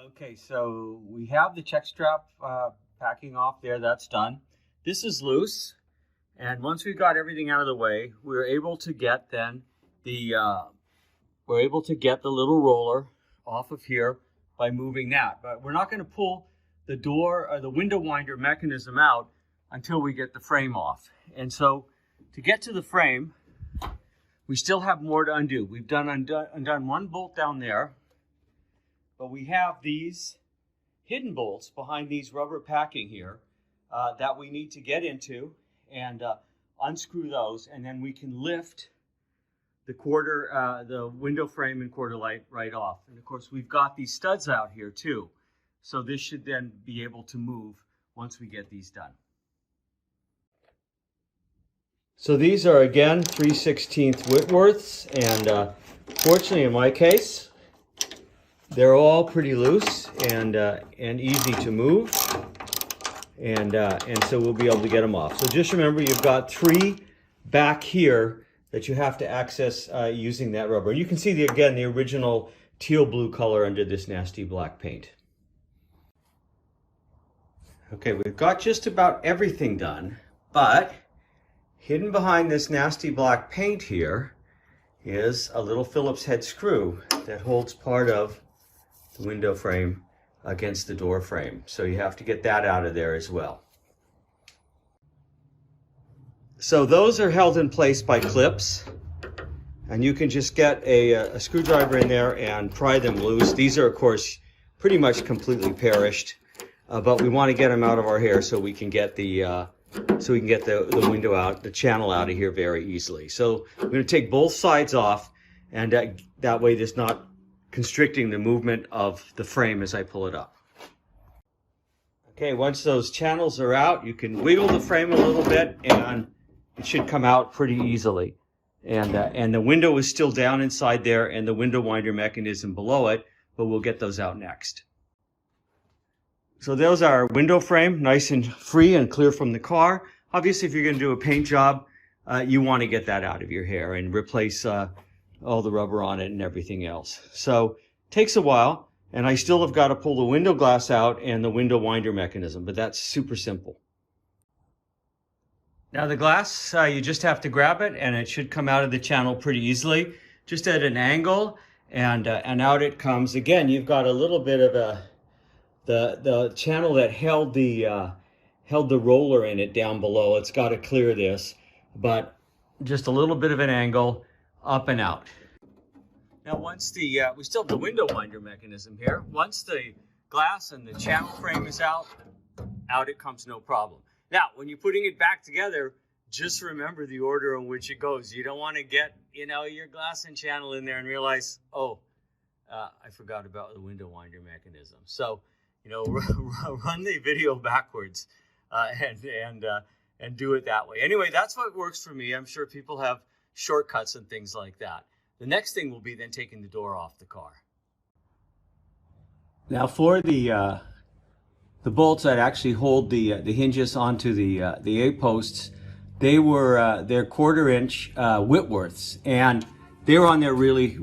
Okay, so we have the check strap packing off there. That's done. This is loose, and once we got everything out of the way, we were able to get then the little roller off of here by moving that. But we're not going to pull the door or the window winder mechanism out until we get the frame off. And so to get to the frame, we still have more to undo. We've undone one bolt down there, but we have these hidden bolts behind these rubber packing here that we need to get into and unscrew those, and then we can lift the window frame and quarter light right off. And of course, we've got these studs out here too. So this should then be able to move once we get these done. So these are again 3/16 Whitworths, and fortunately in my case, they're all pretty loose and easy to move, and so we'll be able to get them off. So just remember, you've got 3 back here that you have to access using that rubber. And you can see the original teal blue color under this nasty black paint. Okay, we've got just about everything done, but hidden behind this nasty black paint here is a little Phillips head screw that holds part of the window frame against the door frame. So you have to get that out of there as well. So those are held in place by clips, and you can just get a screwdriver in there and pry them loose. These are, of course, pretty much completely perished, but we want to get them out of our hair so we can get the window out, the channel out of here very easily. So I'm going to take both sides off, and that way there's not constricting the movement of the frame as I pull it up. Okay, once those channels are out, you can wiggle the frame a little bit and it should come out pretty easily. And the window is still down inside there and the window winder mechanism below it, but we'll get those out next. So there's our window frame, nice and free and clear from the car. Obviously, if you're going to do a paint job, you want to get that out of your hair and replace all the rubber on it and everything else. So it takes a while, and I still have got to pull the window glass out and the window winder mechanism, but that's super simple. Now the glass, you just have to grab it and it should come out of the channel pretty easily, just at an angle, and out it comes. Again, you've got a little bit of the channel that held the roller in it down below. It's got to clear this, but just a little bit of an angle, up and out. Now once we still have the window winder mechanism here. Once the glass and the channel frame is out it comes no problem. Now, when you're putting it back together, just remember the order in which it goes. You don't want to get, your glass and channel in there and realize, I forgot about the window winder mechanism. So, run the video backwards and do it that way. Anyway, that's what works for me. I'm sure people have shortcuts and things like that. The next thing will be then taking the door off the car. Now for the bolts that actually hold the hinges onto the A-posts, they're 1/4 inch Whitworths, and they were on there really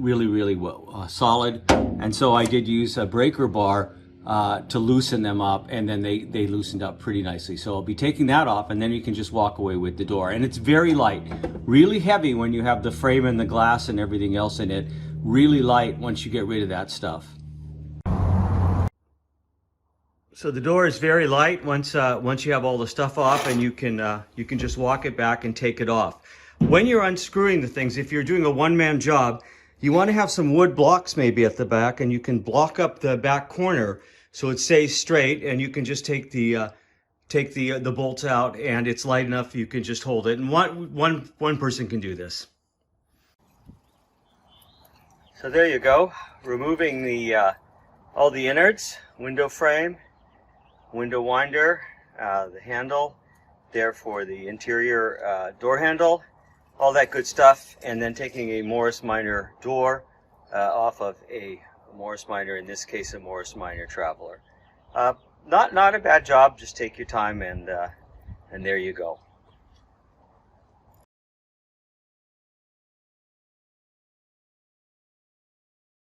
solid. And so I did use a breaker bar to loosen them up, and then they loosened up pretty nicely. So I'll be taking that off, and then you can just walk away with the door. And it's very light, really heavy when you have the frame and the glass and everything else in it. Really light once you get rid of that stuff. So the door is very light once you have all the stuff off, and you can just walk it back and take it off. When you're unscrewing the things, if you're doing a one-man job, you want to have some wood blocks maybe at the back, and you can block up the back corner so it stays straight, and you can just take the bolts out, and it's light enough you can just hold it. And one person can do this. So there you go, removing all the innards, window frame, window winder, the handle there for the interior door handle, all that good stuff, and then taking a Morris Minor door off of a Morris Minor, in this case a Morris Minor Traveler. Not a bad job, just take your time, and there you go.